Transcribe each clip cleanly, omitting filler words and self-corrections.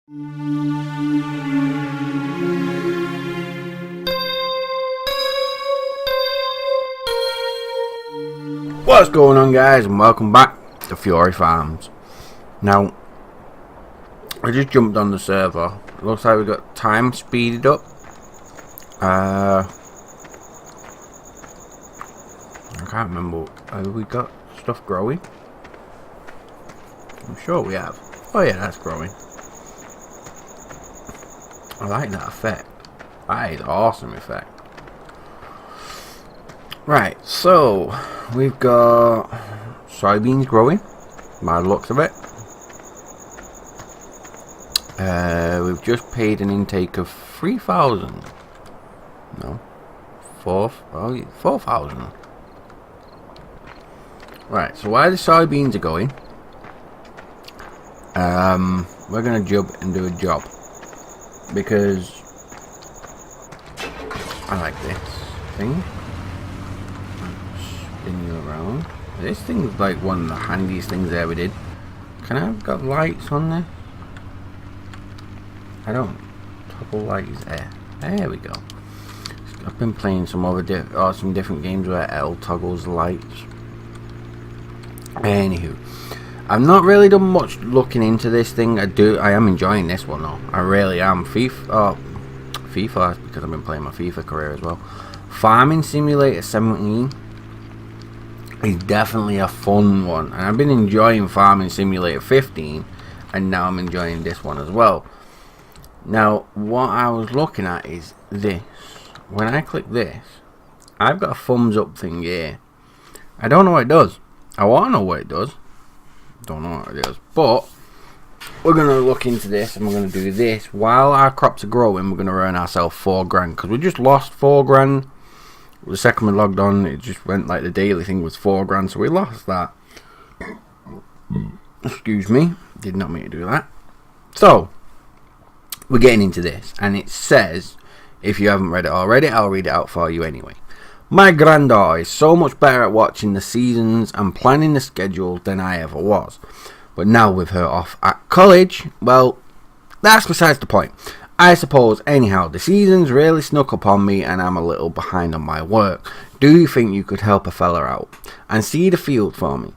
What's going on, guys, and welcome back to Fury Farms. Now, I just jumped on the server. It looks like we got time speeded up. I can't remember. Have we got stuff growing? I'm sure we have. Oh yeah, that's growing. I like that effect. That is an awesome effect. Right, so we've got soybeans growing, by the looks of it. We've just paid an intake of 3,000. No, 4,000. Right, so while the soybeans are going, we're gonna jump and do a job because I like this thing. Spin you around. This thing's like one of the handiest things I ever did. Can I have got lights on there? I don't. Toggle lights there. There we go. I've been playing some other some different games where L toggles lights. Anywho, I've not really done much looking into this thing. I am enjoying this one though. I really am. FIFA because I've been playing my FIFA career as well. Farming Simulator 17 is definitely a fun one, and I've been enjoying Farming Simulator 15, and now I'm enjoying this one as well. Now, what I was looking at is this. When I click this, I've got a thumbs up thing here. I don't know what it does. I want to know what it does. Don't know what it does, but we're going to look into this, and we're going to do this while our crops are growing. We're going to earn ourselves 4 grand, because we just lost 4 grand. The second we logged on, it just went like the daily thing was 4 grand, so we lost that. Excuse me, did not mean to do that. So we're getting into this, and it says, if you haven't read it already, I'll read it out for you anyway. My granddaughter is so much better at watching the seasons and planning the schedule than I ever was. But now with her off at college, well, that's besides the point. I suppose, anyhow, the seasons really snuck up on me and I'm a little behind on my work. Do you think you could help a fella out and see the field for me?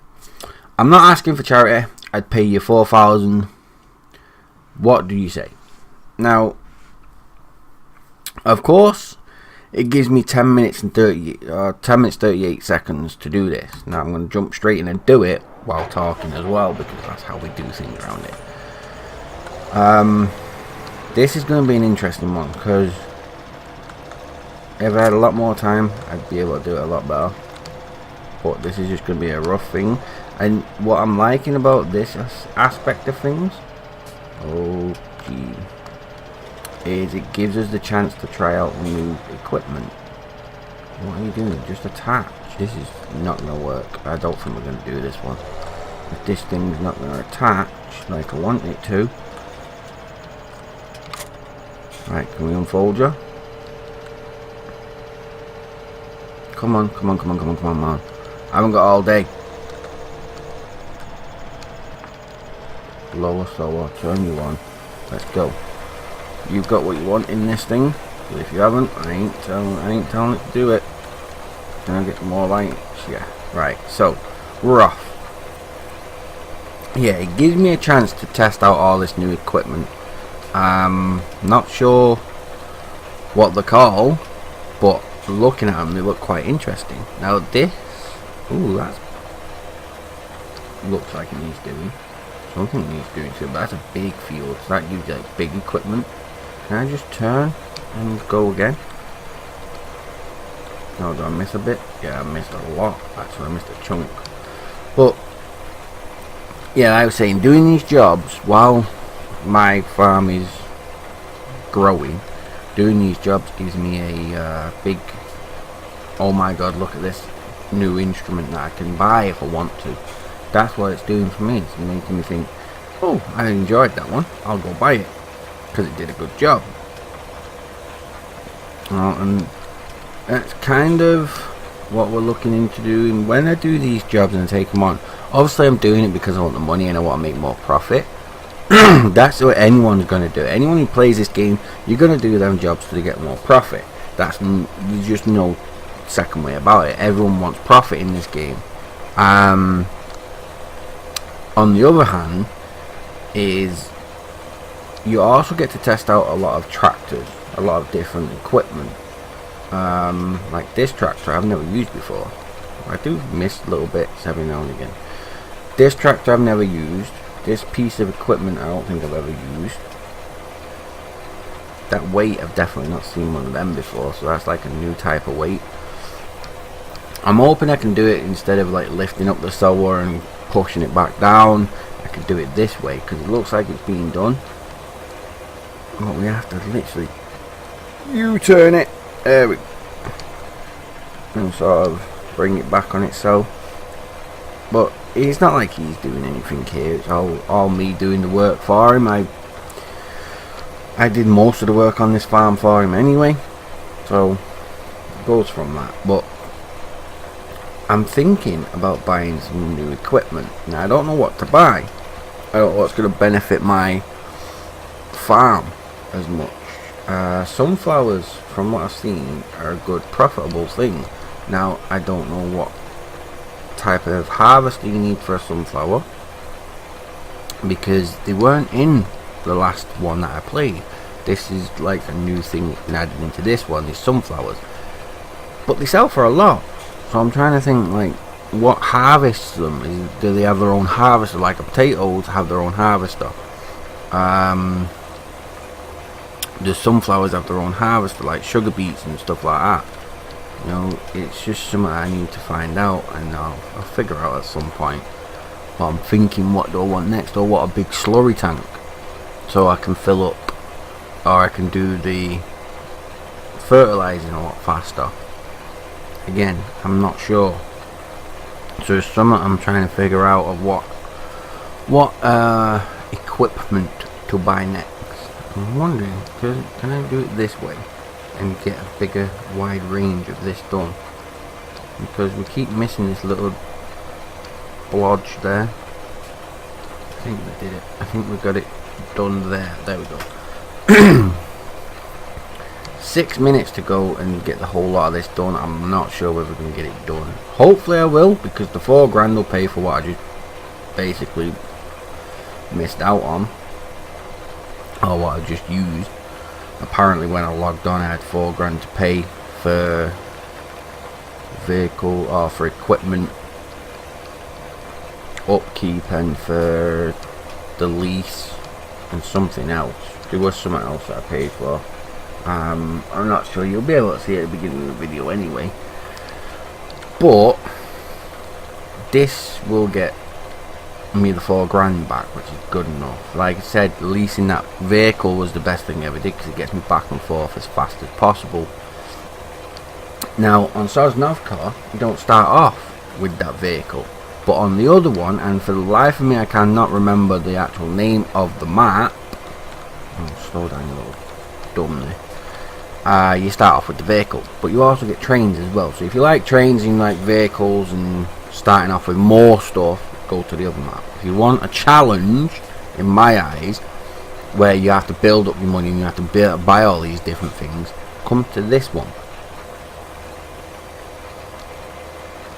I'm not asking for charity. I'd pay you 4,000. What do you say? Now, of course, it gives me 10 minutes 38 seconds to do this. Now I'm going to jump straight in and do it while talking as well, because that's how we do things around it. This is going to be an interesting one, because if I had a lot more time, I'd be able to do it a lot better. But this is just going to be a rough thing. And what I'm liking about this aspect of things, oh gee, is it gives us the chance to try out new equipment. What are you doing? Just attach. This is not going to work. I don't think we're going to do this one. If this thing's not going to attach like I want it to. Right, can we unfold you? Come on, man. I haven't got all day. Lower, slower, turn you on. Let's go. You've got what you want in this thing. But if you haven't, I ain't telling it to do it. Can I get more lights? Yeah. Right, so we're off. Yeah, it gives me a chance to test out all this new equipment. Not sure what they call, but looking at them, they look quite interesting. Now this, ooh, that looks like it needs doing. Something needs doing too, but that's a big field, so that gives you like big equipment. Can I just turn and go again? No, did I miss a bit? Yeah, I missed a lot. Actually, I missed a chunk. But yeah, I was saying, doing these jobs while my farm is growing, doing these jobs gives me a big, oh my god, look at this new instrument that I can buy if I want to. That's what it's doing for me. It's making me think, oh, I enjoyed that one, I'll go buy it, because it did a good job. And that's kind of what we're looking into doing when I do these jobs and I take them on. Obviously I'm doing it because I want the money and I want to make more profit. That's what anyone's going to do. Anyone who plays this game, you're going to do them jobs to get more profit. There's just no second way about it. Everyone wants profit in this game. On the other hand, is you also get to test out a lot of tractors, a lot of different equipment. Like this tractor I've never used before. I do miss little bits every now and again. This tractor I've never used. This piece of equipment I don't think I've ever used. That weight I've definitely not seen one of them before, so that's like a new type of weight. I'm hoping I can do it instead of like lifting up the solar and pushing it back down. I can do it this way because it looks like it's being done. But we have to literally U-turn it. There we go. And sort of bring it back on itself. But it's not like he's doing anything here. It's all me doing the work for him. I did most of the work on this farm for him anyway. So it goes from that. But I'm thinking about buying some new equipment. Now I don't know what to buy. I don't know what's going to benefit my farm as much. Sunflowers, from what I've seen, are a good profitable thing. Now I don't know what type of harvest you need for a sunflower, because they weren't in the last one that I played. This is like a new thing added into this one, these sunflowers, but they sell for a lot. So I'm trying to think, like, what harvests them? Do they have their own harvester? Like potatoes have their own harvester. The sunflowers have their own harvester, like sugar beets and stuff like that. You know, it's just something I need to find out, and I'll figure out at some point. But I'm thinking, what do I want next? I want a big slurry tank, so I can fill up, or I can do the fertilizing a lot faster. Again, I'm not sure. So there's something I'm trying to figure out of what equipment to buy next. I'm wondering, can I do it this way and get a bigger wide range of this done? Because we keep missing this little blodge there. I think we did it. I think we got it done there. There we go. 6 minutes to go and get the whole lot of this done. I'm not sure whether we can get it done. Hopefully I will, because the $4 will pay for what I just basically missed out on, or what I just used. Apparently when I logged on I had $4 to pay for vehicle, or for equipment upkeep, and for the lease, and something else. There was something else that I paid for. I'm not sure. You'll be able to see it at the beginning of the video anyway. But this will get me the $4 back, which is good enough. Like I said, leasing that vehicle was the best thing I ever did, because it gets me back and forth as fast as possible. Now on Sosnovka you don't start off with that vehicle, but on the other one, and for the life of me I cannot remember the actual name of the map. Oh, slow down a little dumb there. You start off with the vehicle, but you also get trains as well. So if you like trains and you like vehicles and starting off with more stuff, go to the other map. If you want a challenge, in my eyes, where you have to build up your money and you have to buy all these different things, come to this one.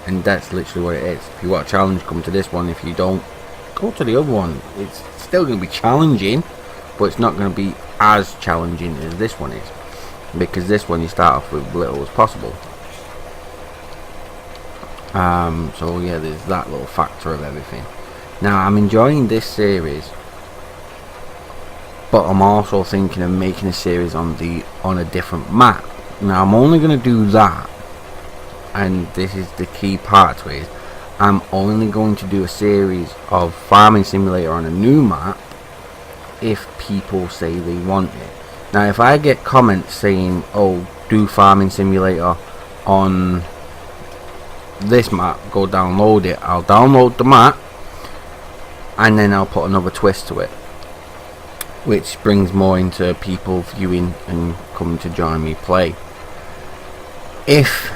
And that's literally what it is. If you want a challenge, come to this one. If you don't, go to the other one. It's still going to be challenging, but it's not going to be as challenging as this one is, because this one you start off with little as possible. So yeah, there's that little factor of everything. Now I'm enjoying this series, but I'm also thinking of making a series on a different map. Now I'm only going to do that, and this is the key part to it, I'm only going to do a series of Farming Simulator on a new map if people say they want it. Now if I get comments saying, oh, do Farming Simulator on this map, go download it, I'll download the map, and then I'll put another twist to it, which brings more into people viewing and coming to join me play. If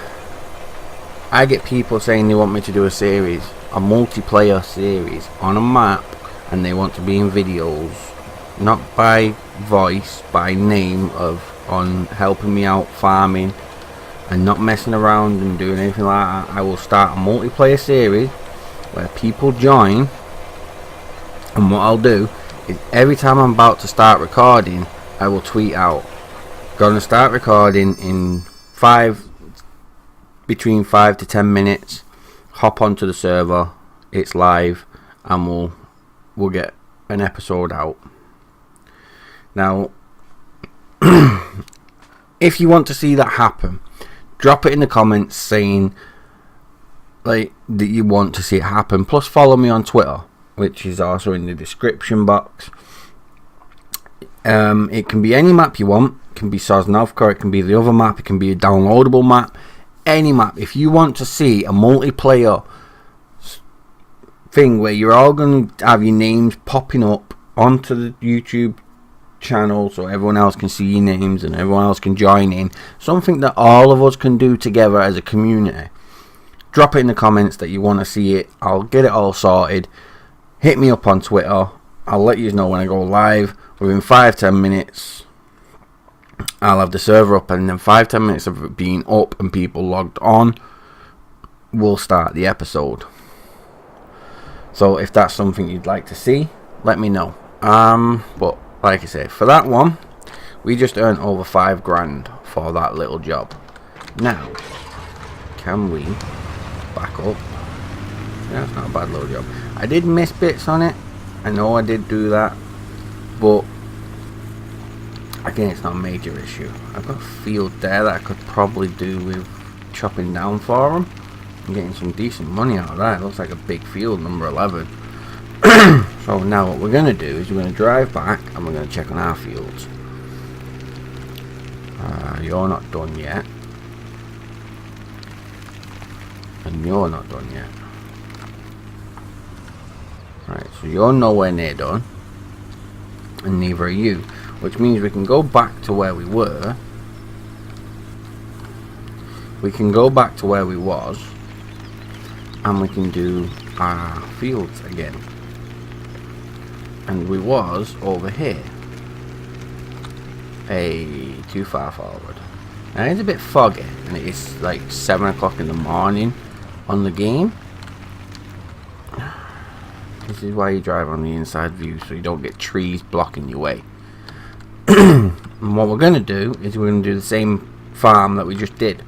I get people saying they want me to do a series, a multiplayer series on a map, and they want to be in videos not by voice, by name, of on helping me out farming and not messing around and doing anything like that. I will start a multiplayer series where people join, and what I'll do is every time I'm about to start recording, I will tweet out, gonna start recording in between 5 to 10 minutes, hop onto the server, it's live, and we'll get an episode out. Now if you want to see that happen, drop it in the comments saying like that you want to see it happen, plus follow me on Twitter, which is also in the description box. It can be any map you want. It can be Sosnovka, it can be the other map, it can be a downloadable map, any map. If you want to see a multiplayer thing where you're all going to have your names popping up onto the YouTube channel so everyone else can see your names and everyone else can join in, something that all of us can do together as a community, drop it in the comments that you want to see it. I'll get it all sorted. Hit me up on Twitter, I'll let you know when I go live. Within 5-10 minutes I'll have the server up, and then 5-10 minutes of it being up and people logged on, we'll start the episode. So if that's something you'd like to see, let me know. But like I say, for that one, we just earned over $5,000 for that little job. Now, can we back up? Yeah, it's not a bad little job. I did miss bits on it. I know I did do that, but again, it's not a major issue. I've got a field there that I could probably do with chopping down for them. I'm getting some decent money out of that. It looks like a big field, number 11. So now what we're going to do is we're going to drive back and we're going to check on our fields. You're not done yet. And you're not done yet. Right, so you're nowhere near done. And neither are you. Which means we can go back to where we were. We can go back to where we was. And we can do our fields again. And we was over here. Hey, too far forward. Now it's a bit foggy, and it is like 7 o'clock in the morning on the game. This is why you drive on the inside view, so you don't get trees blocking your way. And what we're going to do is we're going to do the same farm that we just did.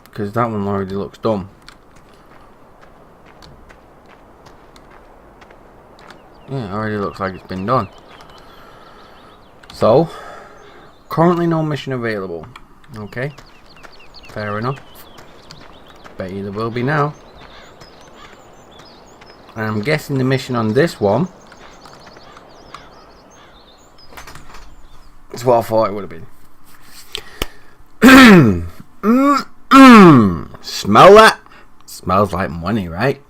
Because that one already looks done. Yeah, it already looks like it's been done. So, currently no mission available. Okay, fair enough. Bet you there will be now. And I'm guessing the mission on this one is what I thought it would have been. Smell that? Smells like money, right?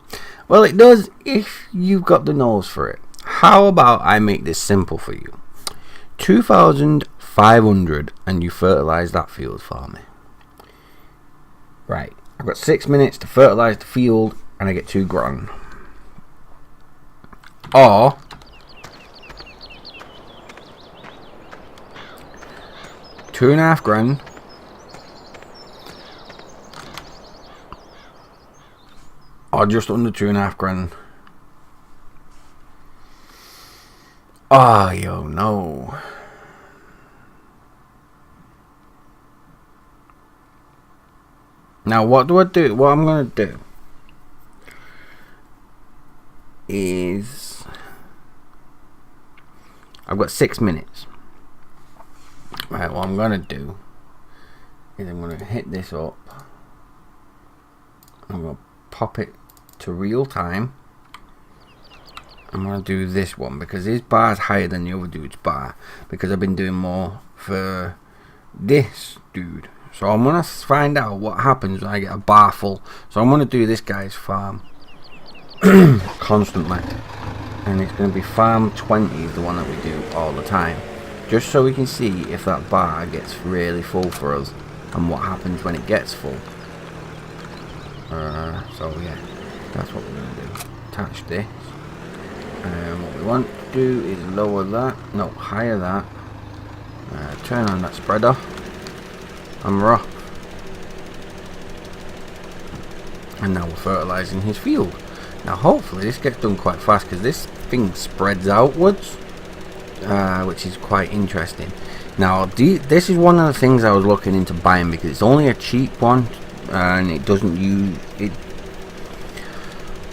Well, it does if you've got the nose for it. How about I make this simple for you? 2,500 and you fertilize that field for me. Right, I've got 6 minutes to fertilize the field and I get $2,000. Or $2,500 or just under $2,500. Oh, yo, no. Now, what do I do? What I'm going to do is I've got 6 minutes. Right, what I'm going to do is I'm going to hit this up. I'm going to pop it to real time. I'm going to do this one because his bar is higher than the other dude's bar because I've been doing more for this dude. So I'm going to find out what happens when I get a bar full. So I'm going to do this guy's farm constantly. And it's going to be farm 20 is the one that we do all the time. Just so we can see if that bar gets really full for us and what happens when it gets full. So yeah, that's what we're going to do. Attach this. And what we want to do is lower that, no, higher that, turn on that spreader, and we're off. And now we're fertilising his field. Now hopefully this gets done quite fast, because this thing spreads outwards, which is quite interesting. Now this is one of the things I was looking into buying, because it's only a cheap one, and it doesn't use it.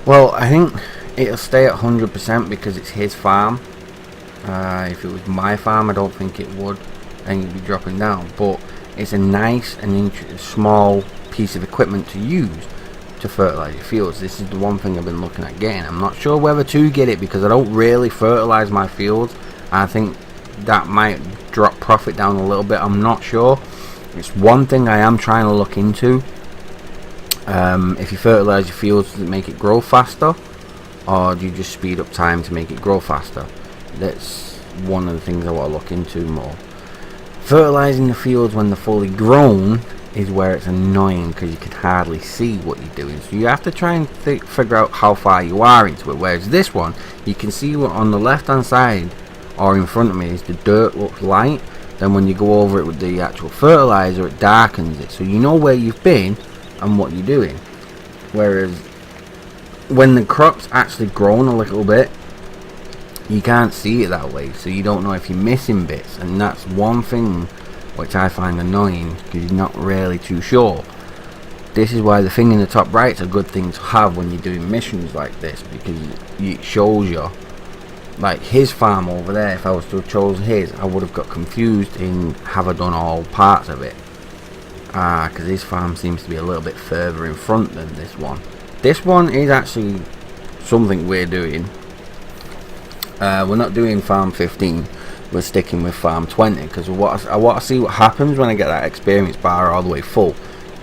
Well, I think it'll stay at 100% because it's his farm. If it was my farm, I don't think it would, and you'd be dropping down. But it's a nice and small piece of equipment to use to fertilise your fields. This is the one thing I've been looking at getting. I'm not sure whether to get it, because I don't really fertilise my fields. I think that might drop profit down a little bit. I'm not sure. It's one thing I am trying to look into. If you fertilise your fields, does it make it grow faster, or do you just speed up time to make it grow faster? That's one of the things I want to look into more. Fertilising the fields when they're fully grown is where it's annoying, because you can hardly see what you're doing, so you have to try and figure out how far you are into it. Whereas this one, you can see what on the left hand side or in front of me is the dirt looks light. Then when you go over it with the actual fertilizer, it darkens it, so you know where you've been and what you're doing. Whereas when the crop's actually grown a little bit, you can't see it that way, so you don't know if you're missing bits, and that's one thing which I find annoying, because you're not really too sure. This is why the thing in the top right is a good thing to have when you're doing missions like this, because it shows you, like his farm over there, if I was to have chosen his, I would have got confused in have I done all parts of it, because his farm seems to be a little bit further in front than this one. This one is actually something we're doing. We're not doing farm 15, we're sticking with farm 20, because I want to see what happens when I get that experience bar all the way full.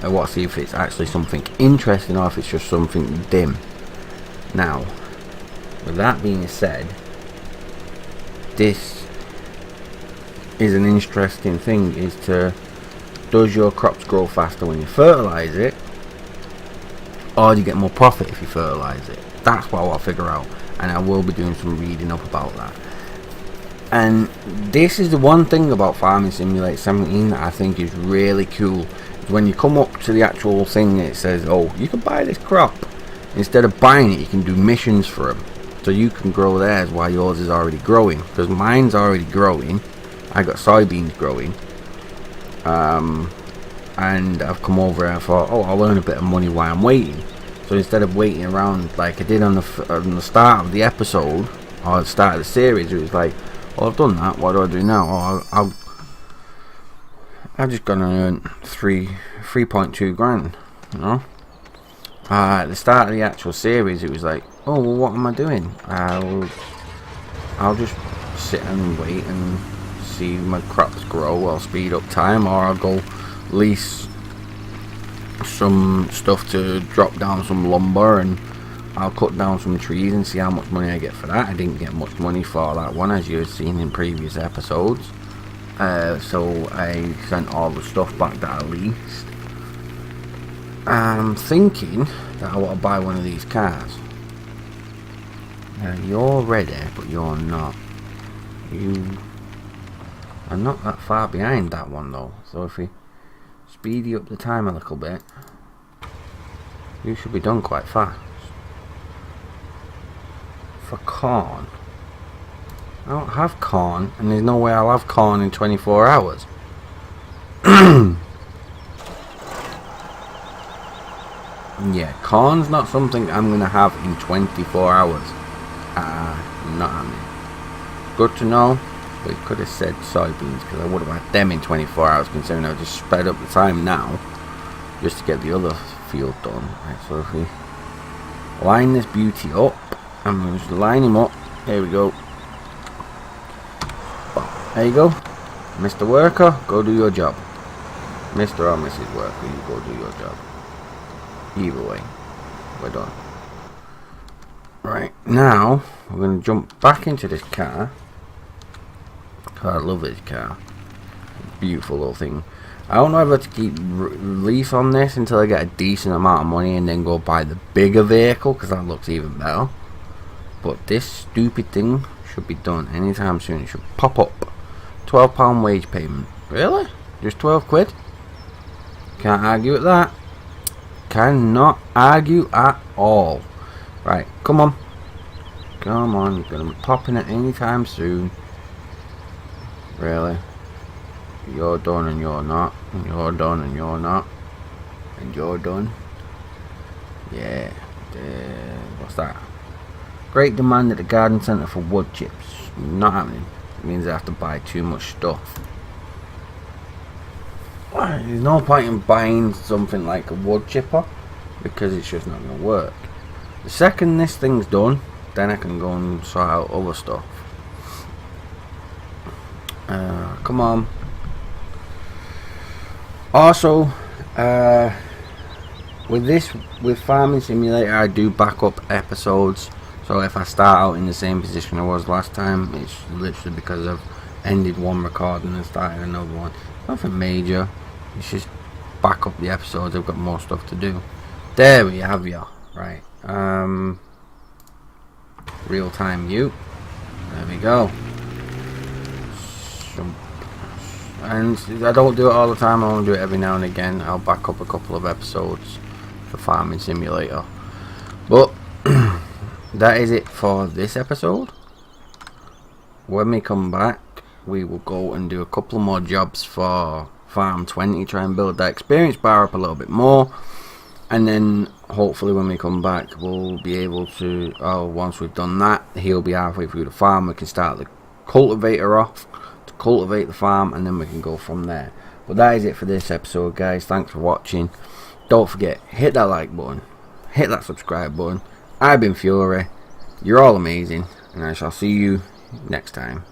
I want to see if it's actually something interesting or if it's just something dim. Now, with that being said, this is an interesting thing, is to, does your crops grow faster when you fertilise it, or do you get more profit if you fertilise it? That's what I want to figure out, and I will be doing some reading up about that. And this is the one thing about Farming Simulator 17 that I think is really cool. When you come up to the actual thing, it says, oh, you can buy this crop. Instead of buying it, you can do missions for them, so you can grow theirs while yours is already growing, because mine's already growing. I got soybeans growing, and I've come over and I thought, oh, I'll earn a bit of money while I'm waiting. So instead of waiting around like I did on the start of the episode, or the start of the series, it was like, oh, I've done that, what do I do now? Oh, I'm just gonna earn 3.2 grand, you know. At the start of the actual series, it was like, oh, well, what am I doing? I'll just sit and wait and see my crops grow. I'll speed up time, or I'll go lease some stuff to drop down some lumber, and I'll cut down some trees and see how much money I get for that. I didn't get much money for that one, as you've seen in previous episodes. So I sent all the stuff back that I leased. I'm thinking that I want to buy one of these cars. Now you're ready, but you're not. You are not that far behind that one though. So if we speed you up the time a little bit, you should be done quite fast. For corn, I don't have corn, and there's no way I'll have corn in 24 hours. Yeah, corn's not something I'm going to have in 24 hours. Not happening. Good to know. We could have said soybeans, because I would have had them in 24 hours, considering I just sped up the time now just to get the other field done. Right, so if we line this beauty up, I'm going to just line him up. There we go. There you go. Mr. Worker, go do your job. Mr. or Mrs. Worker, you go do your job. Either way, we're done. Right, now we're going to jump back into this car. I love this car. Beautiful little thing. I don't know if I have to keep lease on this until I get a decent amount of money and then go buy the bigger vehicle, because that looks even better. But this stupid thing should be done anytime soon. It should pop up. £12 wage payment. Really? Just 12 quid? Can't argue with that. Cannot argue at all. Right, come on. Come on, you're going to be popping it anytime soon. Really? You're done and you're not. And you're done and you're not. And you're done. Yeah. What's that? Great demand at the garden centre for wood chips. Not happening. It means I have to buy too much stuff. There's no point in buying something like a wood chipper because it's just not going to work. The second this thing's done, then I can go and sort out other stuff. Come on. Also, with Farming Simulator, I do backup episodes. So if I start out in the same position I was last time, it's literally because I've ended one recording and started another one. Nothing major. It's just back up the episodes. I've got more stuff to do. There we have you. Right. Real time view. There we go. And I don't do it all the time. I only do it every now and again. I'll back up a couple of episodes for Farming Simulator. But that is it for this episode. When we come back, we will go and do a couple more jobs for Farm 20, try and build that experience bar up a little bit more, and then hopefully when we come back we'll be able to, once we've done that, he'll be halfway through the farm, we can start the cultivator off to cultivate the farm, and then we can go from there. But that is it for this episode, guys. Thanks for watching. Don't forget, hit that like button, hit that subscribe button. I've been Fury, you're all amazing, and I shall see you next time.